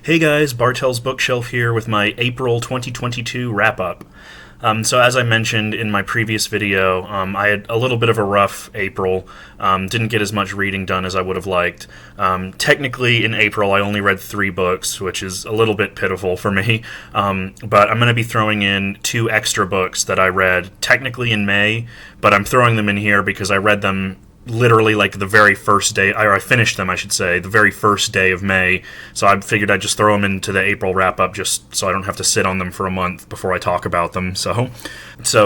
Hey guys, Bartel's Bookshelf here with my April 2022 wrap-up. So as I mentioned in my previous video, I had a little bit of a rough April, didn't get as much reading done as I would have liked. Technically in April I only read 3 books, which is a little bit pitiful for me, but I'm going to be throwing in 2 extra books that I read technically in May, but I'm throwing them in here because I read them literally like the very first day, or I finished them, I should say, the very first day of May. So I figured I'd just throw them into the April wrap-up just so I don't have to sit on them for a month before I talk about them. So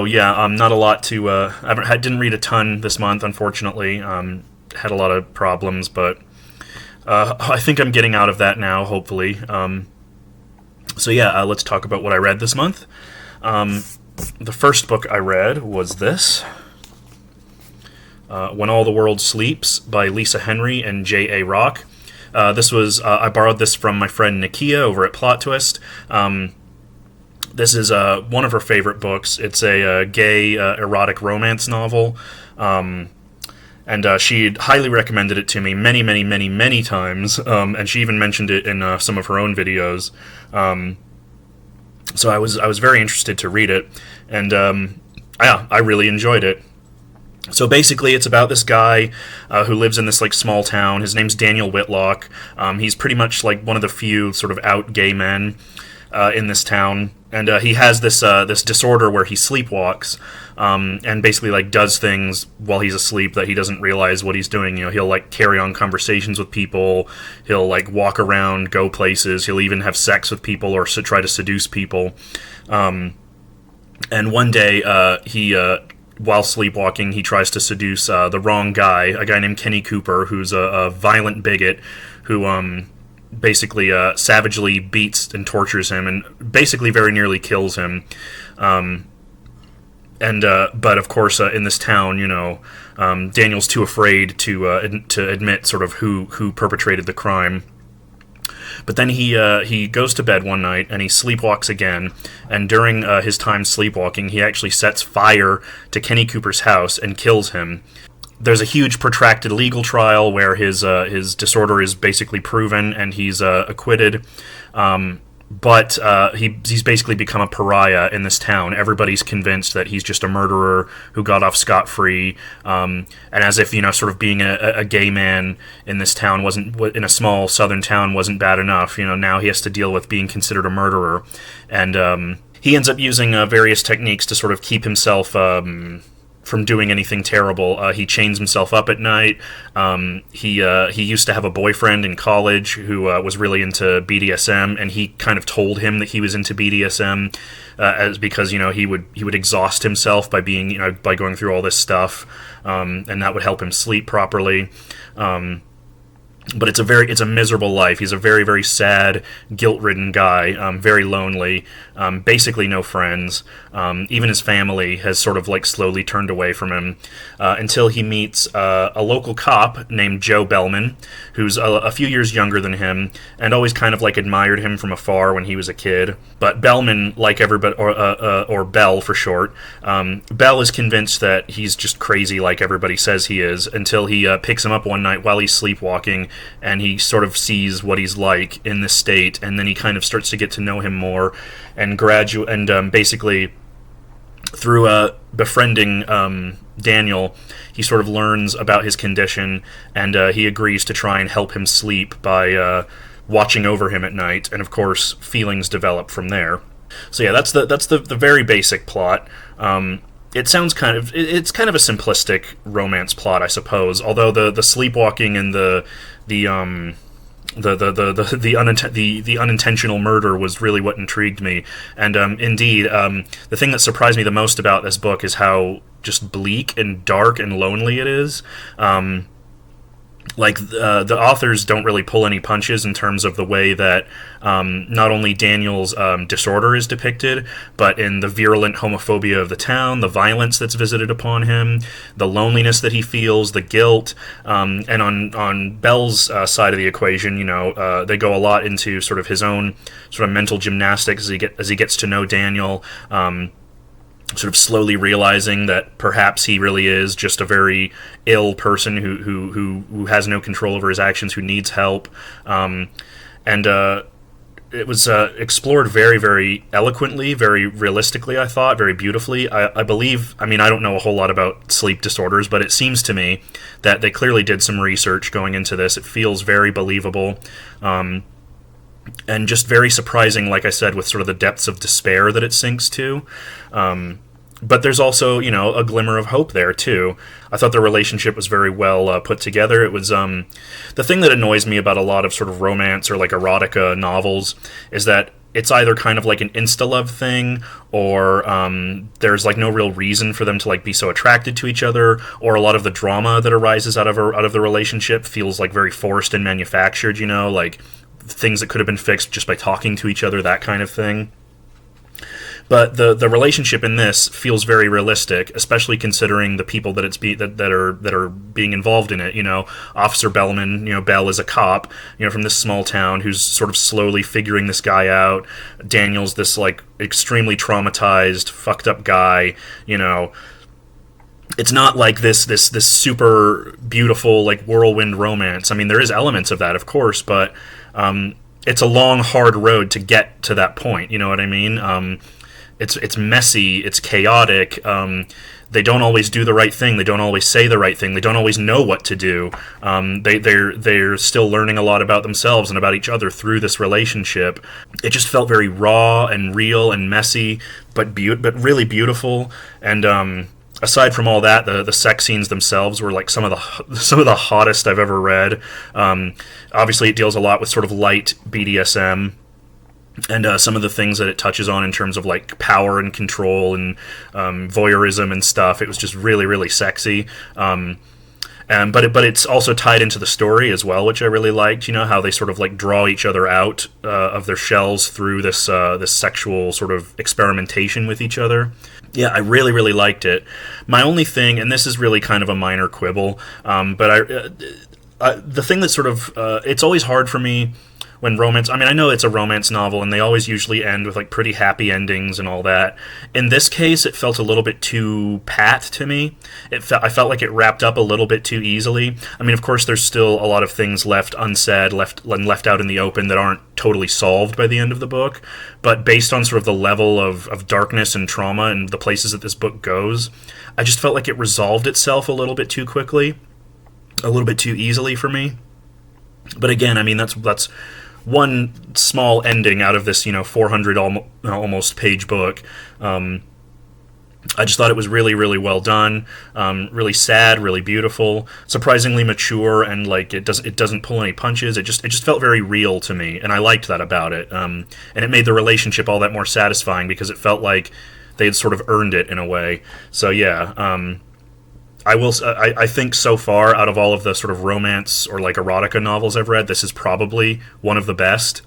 yeah, not a lot to, I didn't read a ton this month, unfortunately. Had a lot of problems, but I think I'm getting out of that now, hopefully. So yeah, let's talk about what I read this month. The first book I read was this. When All the World Sleeps by Lisa Henry and J.A. Rock. This was, I borrowed this from my friend Nakia over at Plot Twist. This is one of her favorite books. It's a gay erotic romance novel. And she highly recommended it to me many times. And she even mentioned it in some of her own videos. So I was very interested to read it. And yeah, I really enjoyed it. So basically, it's about this guy who lives in this like small town. His name's Daniel Whitlock. He's pretty much like one of the few sort of out gay men in this town, and he has this this disorder where he sleepwalks and basically like does things while he's asleep that he doesn't realize what he's doing. You know, he'll like carry on conversations with people. He'll like walk around, go places. He'll even have sex with people or try to seduce people. And one day while sleepwalking, he tries to seduce the wrong guy, a guy named Kenny Cooper, who's a violent bigot who basically savagely beats and tortures him and basically very nearly kills him. But of course, in this town, you know, Daniel's too afraid to admit sort of who perpetrated the crime. But then he goes to bed one night and he sleepwalks again. And during his time sleepwalking, he actually sets fire to Kenny Cooper's house and kills him. There's a huge protracted legal trial where his disorder is basically proven and he's acquitted. But he's basically become a pariah in this town. Everybody's convinced that he's just a murderer who got off scot-free. And as if, you know, sort of being a gay man in this town in a small southern town wasn't bad enough. You know, now he has to deal with being considered a murderer. And he ends up using various techniques to sort of keep himself from doing anything terrible. He chains himself up at night. He used to have a boyfriend in college who was really into BDSM, and he kind of told him that he was into BDSM because, you know, he would exhaust himself by being, you know, by going through all this stuff, and that would help him sleep properly. But it's a miserable life. He's a very sad, guilt-ridden guy, very lonely, basically no friends. Even his family has sort of like slowly turned away from him until he meets a local cop named Joe Bellman, who's a few years younger than him and always kind of like admired him from afar when he was a kid. But Bellman, like everybody, or Bell for short, Bell is convinced that he's just crazy like everybody says he is until he picks him up one night while he's sleepwalking, and he sort of sees what he's like in this state, and then he kind of starts to get to know him more, and basically through befriending Daniel, he sort of learns about his condition, and he agrees to try and help him sleep by watching over him at night, and of course feelings develop from there. So yeah, that's the very basic plot. It sounds it's kind of a simplistic romance plot, I suppose. Although the sleepwalking and the unintentional murder was really what intrigued me. And indeed, the thing that surprised me the most about this book is how just bleak and dark and lonely it is. The authors don't really pull any punches in terms of the way that not only Daniel's disorder is depicted, but in the virulent homophobia of the town, the violence that's visited upon him, the loneliness that he feels, the guilt, and on Bell's side of the equation, you know, they go a lot into sort of his own sort of mental gymnastics as he gets to know Daniel. Sort of slowly realizing that perhaps he really is just a very ill person who has no control over his actions, who needs help, and it was explored very, very eloquently, very realistically, I thought, very beautifully. I believe, I mean, I don't know a whole lot about sleep disorders, but it seems to me that they clearly did some research going into this. It feels very believable, and just very surprising, like I said, with sort of the depths of despair that it sinks to. But there's also, a glimmer of hope there, too. I thought the relationship was very well put together. It was, the thing that annoys me about a lot of sort of romance or, like, erotica novels is that it's either kind of like an insta-love thing, or there's, like, no real reason for them to, like, be so attracted to each other, or a lot of the drama that arises out of the relationship feels, like, very forced and manufactured, like things that could have been fixed just by talking to each other, that kind of thing. But the relationship in this feels very realistic, especially considering the people that that are being involved in it. Officer Bellman, Bell is a cop, from this small town who's sort of slowly figuring this guy out. Daniel's this like extremely traumatized, fucked up guy. It's not like this super beautiful like whirlwind romance. I mean, there is elements of that, of course, but it's a long, hard road to get to that point. You know what I mean? It's messy, it's chaotic, they don't always do the right thing, they don't always say the right thing, they don't always know what to do, they're still learning a lot about themselves and about each other through this relationship. It just felt very raw and real and messy, but really beautiful, and aside from all that, the sex scenes themselves were like some of the hottest I've ever read. Obviously it deals a lot with sort of light BDSM, and some of the things that it touches on in terms of like power and control and voyeurism and stuff. It was just really, really sexy. But it's also tied into the story as well, which I really liked. How they sort of like draw each other out of their shells through this sexual sort of experimentation with each other. Yeah, I really, really liked it. My only thing, and this is really kind of a minor quibble, but the thing that sort of it's always hard for me when romance, I mean, I know it's a romance novel, and they always usually end with, like, pretty happy endings and all that. In this case, it felt a little bit too pat to me. I felt like it wrapped up a little bit too easily. I mean, of course, there's still a lot of things left unsaid, left out in the open that aren't totally solved by the end of the book. But based on sort of the level of darkness and trauma and the places that this book goes, I just felt like it resolved itself a little bit too quickly, a little bit too easily for me. But again, I mean, that's one small ending out of this, 400 almost page book. I just thought it was really, really well done, really sad, really beautiful, surprisingly mature, and like it doesn't pull any punches. It just felt very real to me, and I liked that about it. And it made the relationship all that more satisfying because it felt like they had sort of earned it in a way. So yeah. I think so far, out of all of the sort of romance or like erotica novels I've read, this is probably one of the best.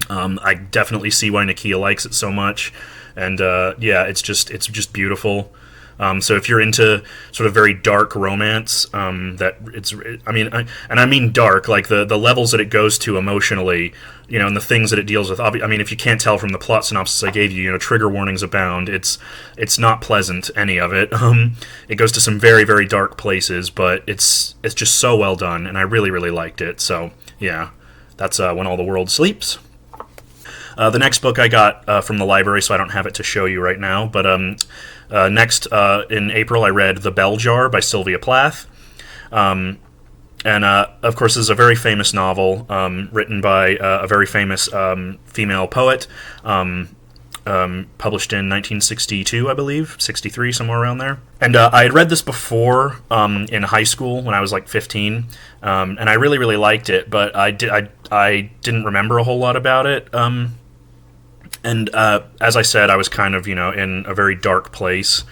I definitely see why Nakia likes it so much, and yeah, it's just beautiful. So if you're into sort of very dark romance, I mean dark, like the levels that it goes to emotionally, and the things that it deals with. I mean, if you can't tell from the plot synopsis I gave you, trigger warnings abound. It's not pleasant, any of it. It goes to some very, very dark places, but it's just so well done, and I really, really liked it. So yeah, that's When All the World Sleeps. The next book I got from the library, so I don't have it to show you right now, but next, in April, I read The Bell Jar by Sylvia Plath. And, of course, this is a very famous novel written by a very famous female poet, published in 1962, I believe, 63, somewhere around there. And I had read this before in high school when I was like 15, and I really, really liked it, but I didn't remember a whole lot about it. And as I said, I was kind of, in a very dark place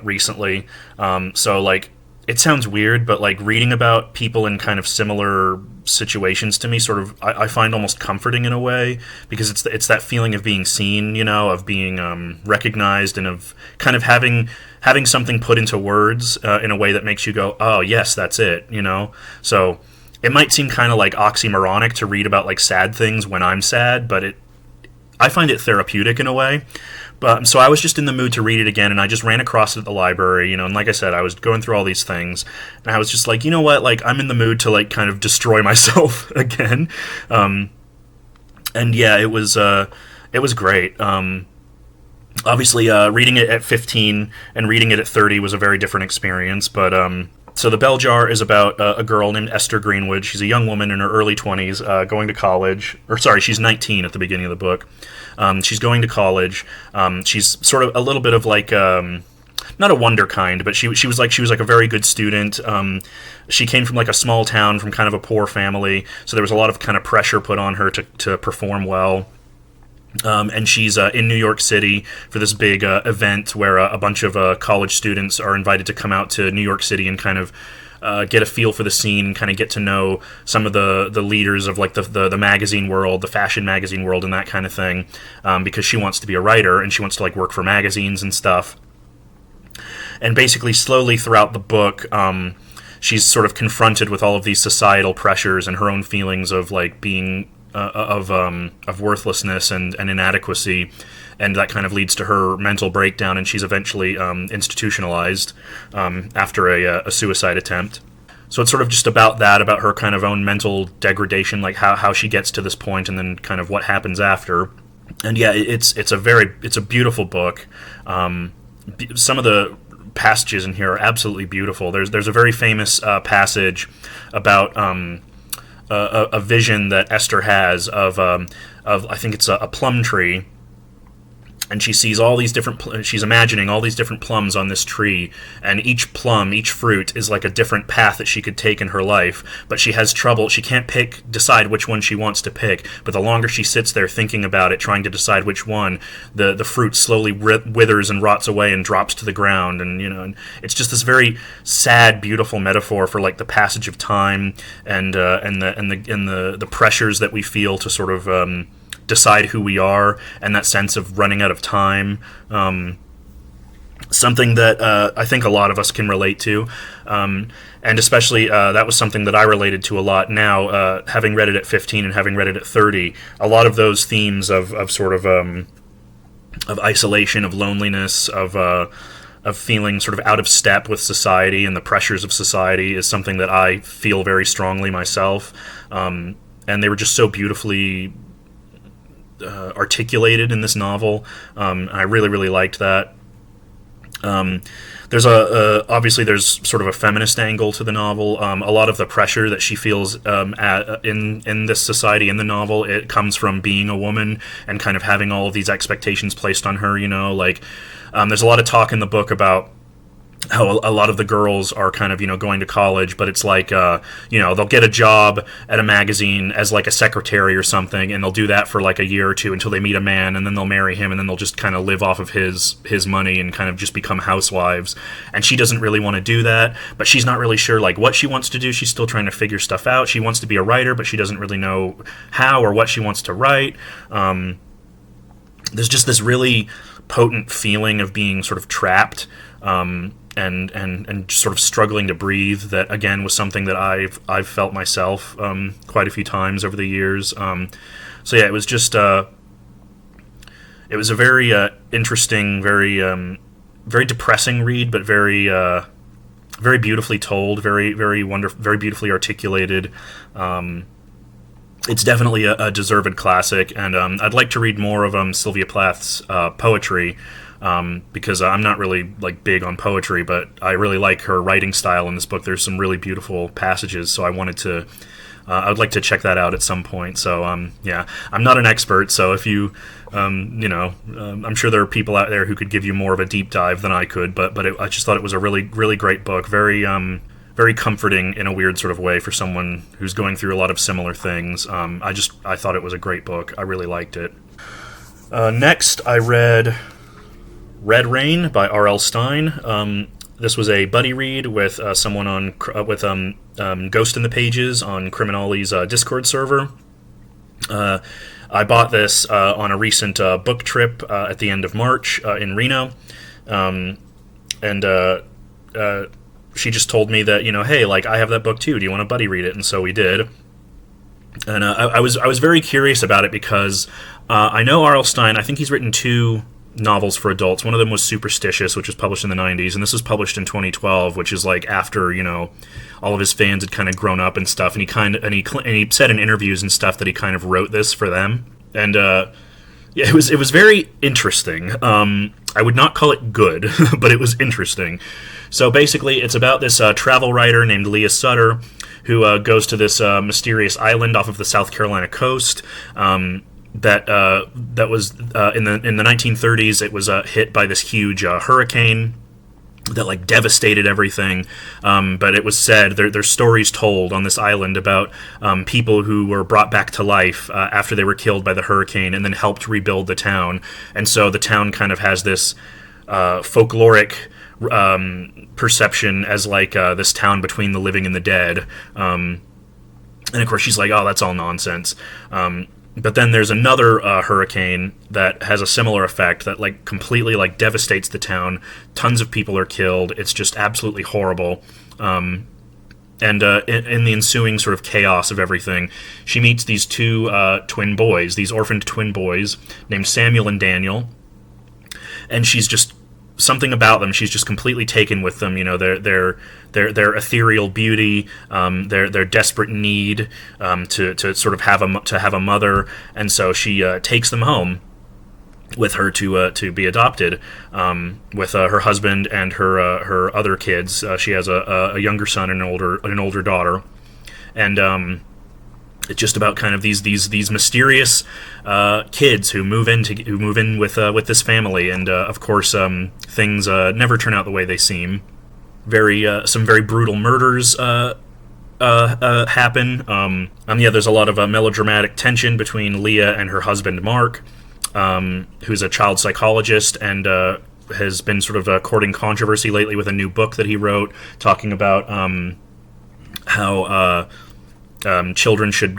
recently. So, like, it sounds weird, but, like, reading about people in kind of similar situations to me sort of, I find almost comforting in a way, because it's that feeling of being seen, of being recognized, and of kind of having something put into words in a way that makes you go, oh, yes, that's it, So it might seem kind of, like, oxymoronic to read about, like, sad things when I'm sad, but I find it therapeutic in a way. But so I was just in the mood to read it again, and I just ran across it at the library, and like I said, I was going through all these things, and I was just like, you know what, like, I'm in the mood to, like, kind of destroy myself again. And yeah, it was great. Obviously, reading it at 15 and reading it at 30 was a very different experience. But so the Bell Jar is about a girl named Esther Greenwood. She's a young woman in her early 20s, going to college. Or sorry, she's 19 at the beginning of the book. She's going to college. She's sort of a little bit of like not a wonder kind, but she was like a very good student. She came from like a small town, from kind of a poor family, so there was a lot of kind of pressure put on her to perform well. And she's in New York City for this big event where a bunch of college students are invited to come out to New York City and kind of get a feel for the scene and kind of get to know some of the leaders of like the magazine world, the fashion magazine world, and that kind of thing, because she wants to be a writer and she wants to like work for magazines and stuff. And basically, slowly throughout the book, she's sort of confronted with all of these societal pressures and her own feelings of like being of worthlessness and inadequacy, and that kind of leads to her mental breakdown, and she's eventually institutionalized after a suicide attempt. So it's sort of just about that, about her kind of own mental degradation, like how she gets to this point, and then kind of what happens after. And yeah, it's a beautiful book. Some of the passages in here are absolutely beautiful. There's a very famous passage about a vision that Esther has of I think it's a plum tree, and she sees all these different. She's imagining all these different plums on this tree, and each plum, each fruit, is like a different path that she could take in her life. But she has trouble. She can't decide which one she wants to pick. But the longer she sits there thinking about it, trying to decide which one, the fruit slowly withers and rots away and drops to the ground. And it's just this very sad, beautiful metaphor for like the passage of time and the pressures that we feel to sort of decide who we are, and that sense of running out of time. Something that I think a lot of us can relate to, and especially that was something that I related to a lot now, having read it at 15 and having read it at 30. A lot of those themes of sort of isolation, of loneliness, of feeling sort of out of step with society and the pressures of society is something that I feel very strongly myself. And they were just so beautifully articulated in this novel. I really, really liked that. There's obviously there's sort of a feminist angle to the novel. A lot of the pressure that she feels in this society in the novel, it comes from being a woman and kind of having all of these expectations placed on her. There's a lot of talk in the book about how a lot of the girls are kind of, going to college, but it's like, they'll get a job at a magazine as like a secretary or something, and they'll do that for like a year or two until they meet a man, and then they'll marry him, and then they'll just kind of live off of his money and kind of just become housewives. And she doesn't really want to do that, but she's not really sure like what she wants to do. She's still trying to figure stuff out. She wants to be a writer, but she doesn't really know how or what she wants to write. There's just this really potent feeling of being sort of trapped, and sort of struggling to breathe. That again was something that I've felt myself quite a few times over the years. So yeah, it was just it was a very interesting, very depressing read, but very very beautifully told, very wonderful, very beautifully articulated. It's definitely a deserved classic, and I'd like to read more of Sylvia Plath's poetry. Because I'm not really like big on poetry, but I really like her writing style in this book. There's some really beautiful passages, so I would like to check that out at some point. So yeah, I'm not an expert, so if you, I'm sure there are people out there who could give you more of a deep dive than I could, but I just thought it was a really, really great book, very comforting in a weird sort of way for someone who's going through a lot of similar things. I thought it was a great book. I really liked it. Next, I read Red Rain by R.L. Stine. This was a buddy read with someone on Ghost in the Pages on Criminali's Discord server. I bought this on a recent book trip at the end of March in Reno, and she just told me that hey, like I have that book too. Do you want to buddy read it? And so we did. And I was very curious about it because I know R.L. Stine. I think he's written 2 novels for adults. One of them was Superstitious, which was published in the 90s, and this was published in 2012, which is like after all of his fans had kind of grown up and stuff. And he said in interviews and stuff that he kind of wrote this for them. And yeah, it was very interesting. I would not call it good, but it was interesting. So basically, it's about this travel writer named Leah Sutter, who goes to this mysterious island off of the South Carolina coast. That was in the 1930s. It was hit by this huge hurricane that like devastated everything. But it was said there's stories told on this island about people who were brought back to life after they were killed by the hurricane, and then helped rebuild the town. And so the town kind of has this folkloric perception as like this town between the living and the dead. And of course, she's like, "Oh, that's all nonsense." But then there's another hurricane that has a similar effect that like completely like devastates the town. Tons of people are killed. It's just absolutely horrible. And in the ensuing sort of chaos of everything, she meets these two twin boys, these orphaned twin boys named Samuel and Daniel. And she's just something about them. She's just completely taken with them. You know, their ethereal beauty, their desperate need to sort of have a mother, and so she takes them home with her to be adopted, with her husband and her other kids. She has a younger son and an older daughter, and it's just about kind of these mysterious kids who move in with this family, and of course things never turn out the way they seem. Some very brutal murders happen. Yeah, there's a lot of melodramatic tension between Leah and her husband Mark, who's a child psychologist and has been sort of courting controversy lately with a new book that he wrote, talking about how children should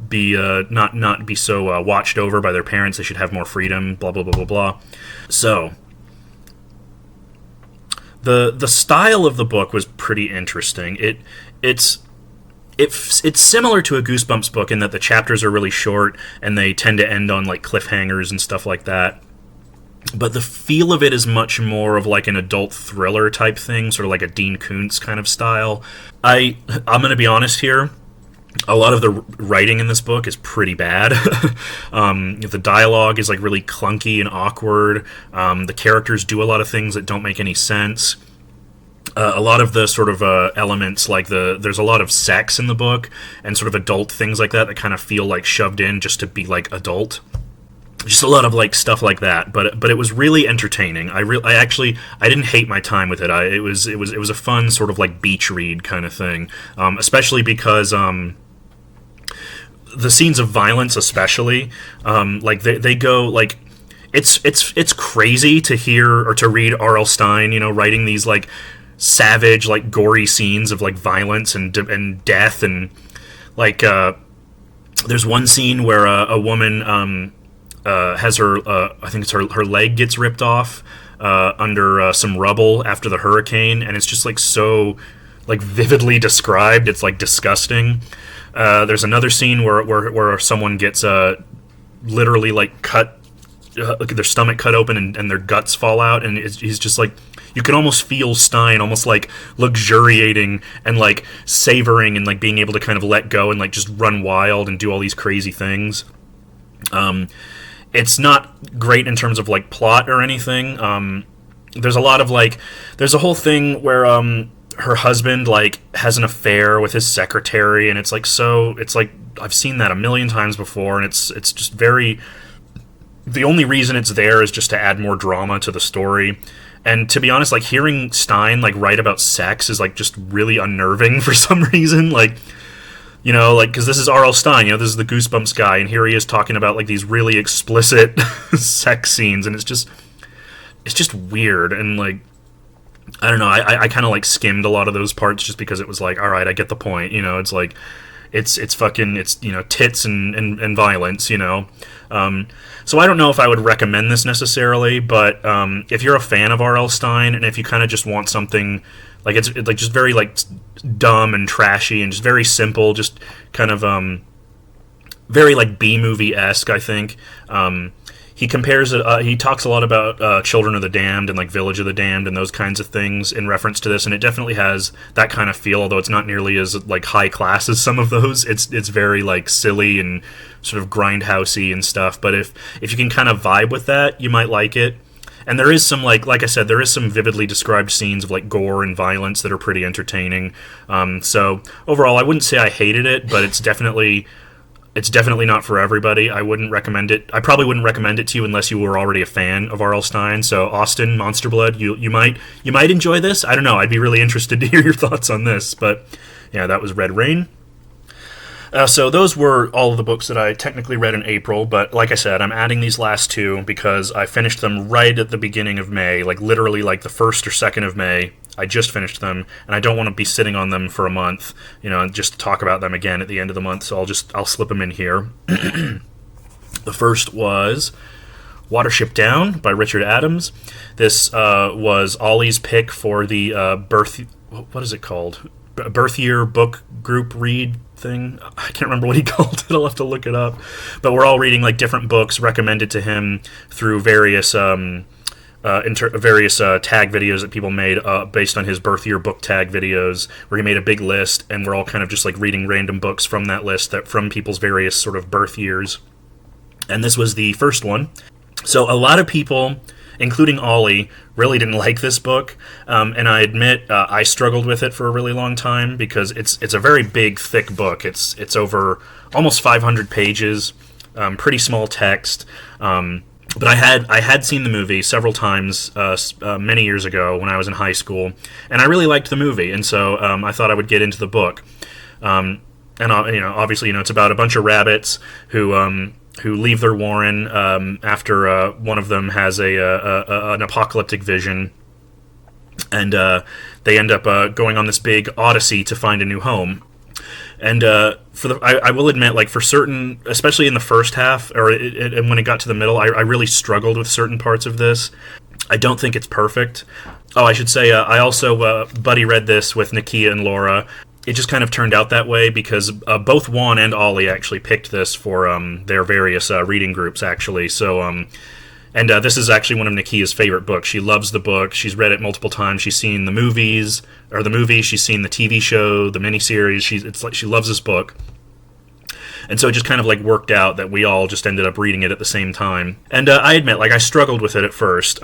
be not be so watched over by their parents. They should have more freedom. Blah blah blah blah blah. So the style of the book was pretty interesting. It's similar to a Goosebumps book in that the chapters are really short and they tend to end on like cliffhangers and stuff like that. But the feel of it is much more of like an adult thriller type thing, sort of like a Dean Koontz kind of style. I'm going to be honest here. A lot of the writing in this book is pretty bad. The dialogue is like really clunky and awkward. The characters do a lot of things that don't make any sense. A lot of the sort of elements, like there's a lot of sex in the book and sort of adult things like that kind of feel like shoved in just to be like adult. Just a lot of like stuff like that, but it was really entertaining. I didn't hate my time with it. It was a fun sort of like beach read kind of thing, especially because the scenes of violence, especially like they go like it's crazy to hear or to read R.L. Stine, you know, writing these like savage, like gory scenes of like violence and death, and like there's one scene where a woman has her, I think it's her leg gets ripped off under some rubble after the hurricane, and it's just like so like vividly described. It's like disgusting. There's another scene where someone gets literally like cut, their stomach cut open and their guts fall out, and he's just like, you can almost feel Stine almost like luxuriating and like savoring and like being able to kind of let go and like just run wild and do all these crazy things. It's not great in terms of like plot or anything. There's a lot of like, there's a whole thing where her husband like has an affair with his secretary, and it's like I've seen that a million times before, and it's just very, the only reason it's there is just to add more drama to the story. And to be honest, like hearing Stine like write about sex is like just really unnerving for some reason. Like, you know, like, because this is R.L. Stine, you know, this is the Goosebumps guy, and here he is talking about like these really explicit sex scenes, and it's just weird. And like, I don't know, I kind of like skimmed a lot of those parts just because it was like, all right, I get the point, you know. It's like it's fucking, it's, you know, tits and violence, you know. So I don't know if I would recommend this necessarily, but if you're a fan of R.L. Stine, and if you kind of just want something like, it's like just very like dumb and trashy and just very simple, just kind of very like B-movie-esque, I think. he compares it. He talks a lot about Children of the Damned and like Village of the Damned and those kinds of things in reference to this, and it definitely has that kind of feel. Although it's not nearly as like high class as some of those. It's very like silly and sort of grindhousey and stuff. But if you can kind of vibe with that, you might like it. And there is some like I said, there is some vividly described scenes of like gore and violence that are pretty entertaining. So overall, I wouldn't say I hated it, but it's definitely not for everybody. I wouldn't recommend it. I probably wouldn't recommend it to you unless you were already a fan of R.L. Stine. So Austin, Monster Blood, you might enjoy this. I don't know. I'd be really interested to hear your thoughts on this. But yeah, that was Red Rain. So those were all of the books that I technically read in April, but like I said, I'm adding these last two because I finished them right at the beginning of May, like literally like the 1st or 2nd of May. I just finished them, and I don't want to be sitting on them for a month, and just talk about them again at the end of the month, so I'll slip them in here. The first was Watership Down by Richard Adams. This was Ollie's pick for the what is it called? Birth year book group read thing. I can't remember what he called it. I'll have to look it up. But we're all reading like different books recommended to him through various tag videos that people made based on his birth year book tag videos, where he made a big list, and we're all kind of just like reading random books from that list from people's various sort of birth years. And this was the first one. So a lot of people, including Ollie, really didn't like this book, and I admit I struggled with it for a really long time because it's a very big, thick book. It's over almost 500 pages, pretty small text. But I had seen the movie several times many years ago when I was in high school, and I really liked the movie, and so I thought I would get into the book. And obviously, it's about a bunch of rabbits who leave their warren after one of them has an apocalyptic vision, and they end up going on this big odyssey to find a new home. And I will admit, like for certain, especially in the first half, and when it got to the middle, I really struggled with certain parts of this. I don't think it's perfect. Oh, I should say, I also buddy read this with Nakia and Laura. It just kind of turned out that way because both Juan and Ollie actually picked this for their various reading groups, actually. So, and this is actually one of Nakia's favorite books. She loves the book. She's read it multiple times. She's seen the movie. She's seen the TV show, the miniseries. It's like she loves this book. And so it just kind of like worked out that we all just ended up reading it at the same time. And I admit, like I struggled with it at first.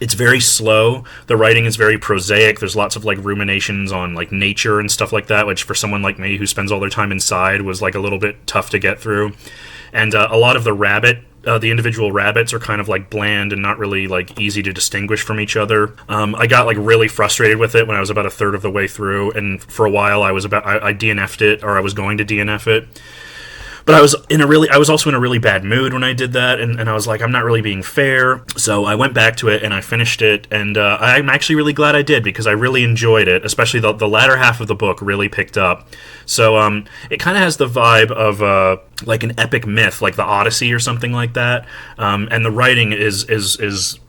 It's very slow. The writing is very prosaic. There's lots of like ruminations on like nature and stuff like that, which for someone like me who spends all their time inside was like a little bit tough to get through. And a lot of the individual rabbits are kind of like bland and not really like easy to distinguish from each other. I got like really frustrated with it when I was about a third of the way through, and for a while I DNF'd it, or I was going to DNF it. But I was also in a really bad mood when I did that, and I was like, I'm not really being fair. So I went back to it and I finished it, and I'm actually really glad I did because I really enjoyed it, especially the latter half of the book really picked up. So it kind of has the vibe of like an epic myth, like the Odyssey or something like that. And the writing is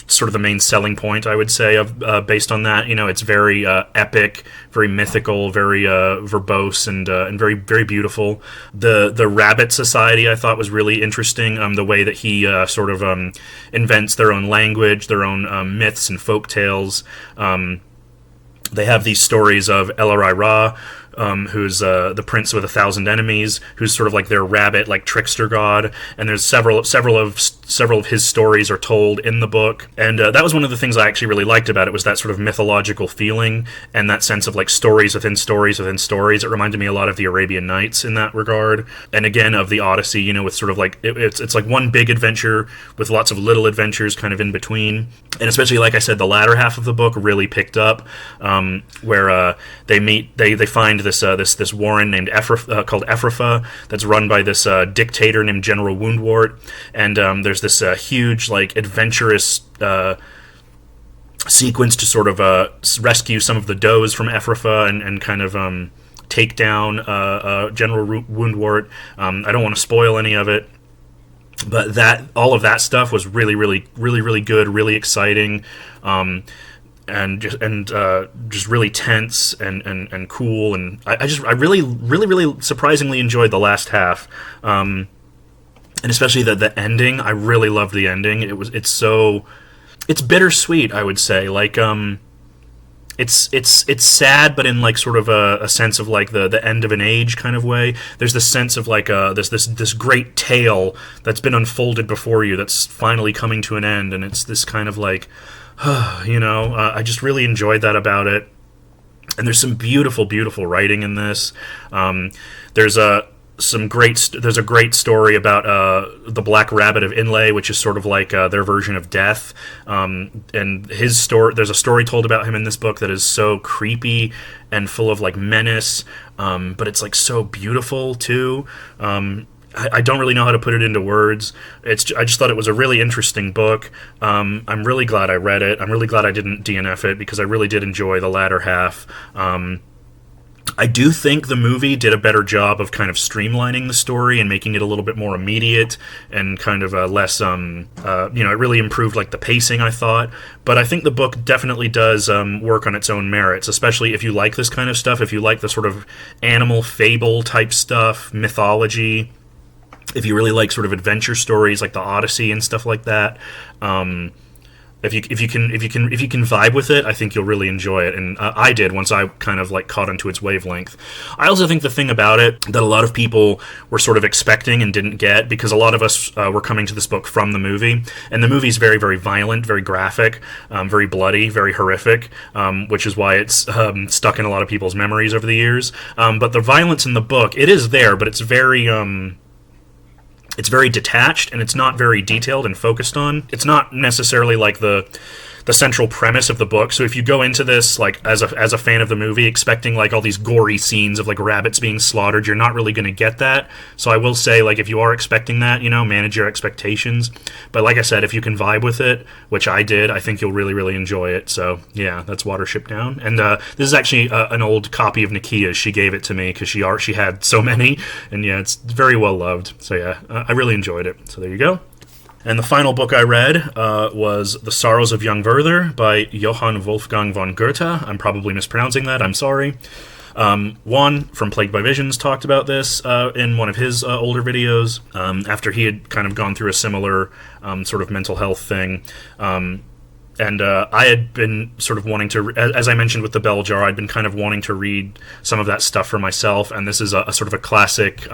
sort of the main selling point, I would say, of based on that. It's very epic, very mythical, very verbose, and very, very beautiful. The Rabbit Society I thought was really interesting. The way that he sort of invents their own language, their own myths and folk tales. They have these stories of El-Arai Ra, who's the prince with 1,000 enemies, who's sort of like their rabbit, like trickster god. And there's several of his stories are told in the book. And that was one of the things I actually really liked about it, was that sort of mythological feeling and that sense of like stories within stories within stories. It reminded me a lot of the Arabian Nights in that regard, and again of the Odyssey. With sort of like it's like one big adventure with lots of little adventures kind of in between. And especially, like I said, the latter half of the book really picked up, where they find this warren named called Ephrafa that's run by this dictator named General Woundwort, and there's this huge like adventurous sequence to sort of rescue some of the does from Ephrafa and kind of take down General Woundwort. I don't want to spoil any of it, but all of that stuff was really, really, really, really good, really exciting. And just really tense and cool, and I really, really, really surprisingly enjoyed the last half. and especially the ending. I really loved the ending. It's bittersweet, I would say. Like, it's sad, but in like sort of a sense of like the end of an age kind of way. There's this sense of like this great tale that's been unfolded before you that's finally coming to an end, and it's this kind of like, I just really enjoyed that about it. And there's some beautiful, beautiful writing in this. There's a great story about the Black Rabbit of Inlay, which is sort of like their version of death. And his story, there's a story told about him in this book that is so creepy and full of like menace, but it's like so beautiful too. I don't really know how to put it into words. I just thought it was a really interesting book. I'm really glad I read it. I'm really glad I didn't DNF it, because I really did enjoy the latter half. I do think the movie did a better job of kind of streamlining the story and making it a little bit more immediate and kind of less, it really improved like the pacing, I thought. But I think the book definitely does work on its own merits, especially if you like this kind of stuff, if you like the sort of animal fable type stuff, mythology, if you really like sort of adventure stories like the Odyssey and stuff like that. If you can vibe with it, I think you'll really enjoy it, and I did once I kind of like caught onto its wavelength. I also think the thing about it that a lot of people were sort of expecting and didn't get, because a lot of us were coming to this book from the movie, and the movie's very, very violent, very graphic, very bloody, very horrific, which is why it's stuck in a lot of people's memories over the years. But the violence in the book, it is there, but it's very detached, and it's not very detailed and focused on. It's not necessarily like the central premise of the book. So if you go into this like as a fan of the movie expecting like all these gory scenes of like rabbits being slaughtered, you're not really going to get that. So I will say, like, if you are expecting that, manage your expectations. But like I said, if you can vibe with it, which I did, I think you'll really, really enjoy it. So yeah, that's Watership Down. And this is actually an old copy of Nikia's. She gave it to me because she had so many, and yeah, it's very well loved. So yeah, I really enjoyed it. So there you go. And the final book I read was The Sorrows of Young Werther by Johann Wolfgang von Goethe. I'm probably mispronouncing that. I'm sorry. Juan from Plagued by Visions talked about this in one of his older videos after he had kind of gone through a similar sort of mental health thing. And I had been sort of wanting to, as I mentioned with the Bell Jar, I'd been kind of wanting to read some of that stuff for myself, and this is a sort of a classic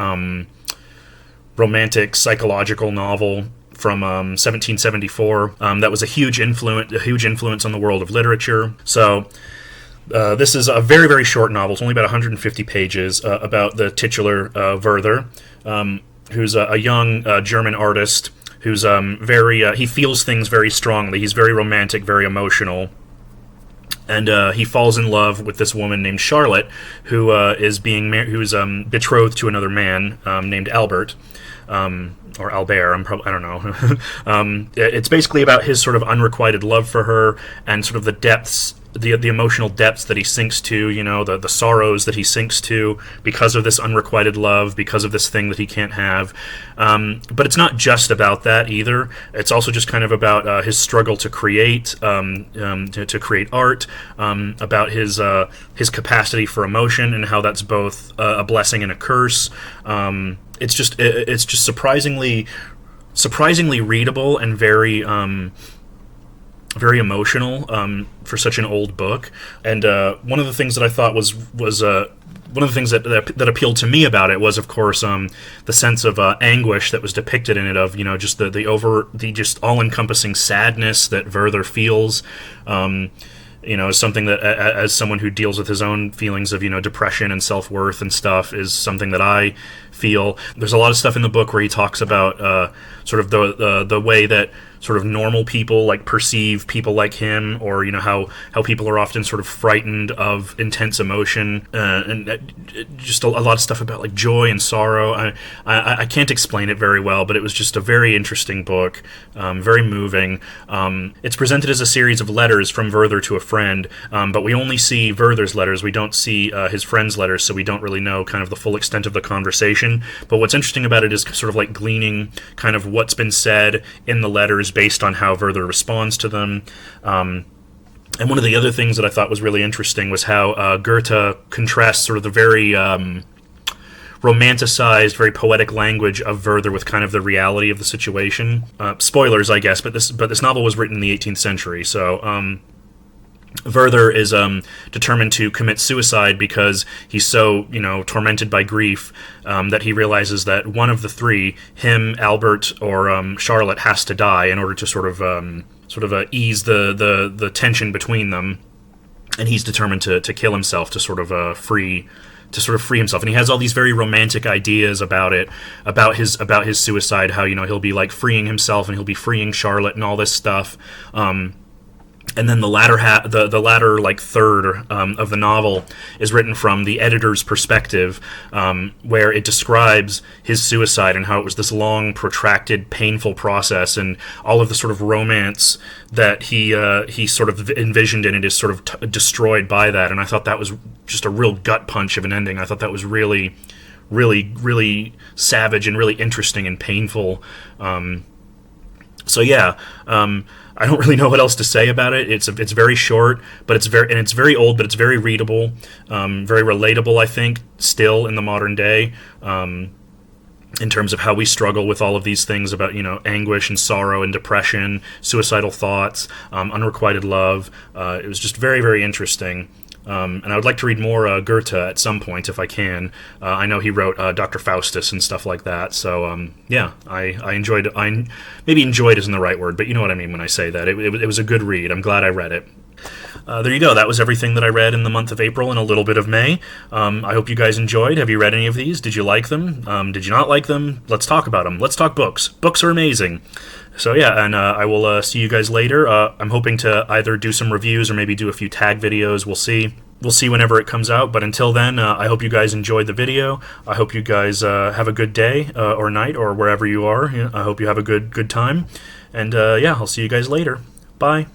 romantic psychological novel from 1774 that was a huge influence on the world of literature. So this is a very, very short novel. It's only about 150 pages about the titular Werther, who's a young German artist who's he feels things very strongly. He's very romantic, very emotional. And he falls in love with this woman named Charlotte, who is betrothed to another man named Albert. Or Albert, I don't know. It's basically about his sort of unrequited love for her and sort of the depths, the emotional depths that he sinks to, the sorrows that he sinks to because of this unrequited love, because of this thing that he can't have. But it's not just about that either. It's also just kind of about his struggle to create, to create art, about his capacity for emotion and how that's both a blessing and a curse. It's just surprisingly readable and very very emotional for such an old book. And one of the things that I thought was one of the things that appealed to me about it was, of course, the sense of anguish that was depicted in it, of just the just all-encompassing sadness that Werther feels. Is something that, as someone who deals with his own feelings of, depression and self-worth and stuff, is something that I feel. There's a lot of stuff in the book where he talks about sort of the way that sort of normal people like perceive people like him, or how people are often sort of frightened of intense emotion, and just a lot of stuff about like joy and sorrow. I can't explain it very well, but it was just a very interesting book, very moving. It's presented as a series of letters from Werther to a friend, but we only see Werther's letters. We don't see his friend's letters, so we don't really know kind of the full extent of the conversation. But what's interesting about it is sort of like gleaning kind of what's been said in the letters based on how Werther responds to them. And one of the other things that I thought was really interesting was how Goethe contrasts sort of the very romanticized, very poetic language of Werther with kind of the reality of the situation. Spoilers, I guess, but this novel was written in the 18th century, so Werther is determined to commit suicide because he's so, tormented by grief that he realizes that one of the three, him, Albert, or Charlotte, has to die in order to sort of ease the tension between them, and he's determined to kill himself to sort of free himself. And he has all these very romantic ideas about it, about his suicide, how he'll be like freeing himself and he'll be freeing Charlotte and all this stuff. And then the latter like third of the novel is written from the editor's perspective, where it describes his suicide and how it was this long, protracted, painful process, and all of the sort of romance that he sort of envisioned in it is sort of destroyed by that. And I thought that was just a real gut punch of an ending. I thought that was really, really, really savage and really interesting and painful. So yeah. I don't really know what else to say about it. It's very short, but it's very old, but it's very readable, very relatable, I think, still in the modern day, in terms of how we struggle with all of these things about, anguish and sorrow and depression, suicidal thoughts, unrequited love. It was just very, very interesting. And I would like to read more Goethe at some point if I can. I know he wrote Dr. Faustus and stuff like that. So yeah, I enjoyed. Maybe enjoyed isn't the right word, but you know what I mean when I say that. It was a good read. I'm glad I read it. There you go. That was everything that I read in the month of April and a little bit of May. I hope you guys enjoyed. Have you read any of these? Did you like them? Did you not like them? Let's talk about them. Let's talk books. Books are amazing. So yeah, and I will see you guys later. I'm hoping to either do some reviews or maybe do a few tag videos. We'll see. We'll see whenever it comes out. But until then, I hope you guys enjoyed the video. I hope you guys have a good day or night or wherever you are. I hope you have a good time. And yeah, I'll see you guys later. Bye.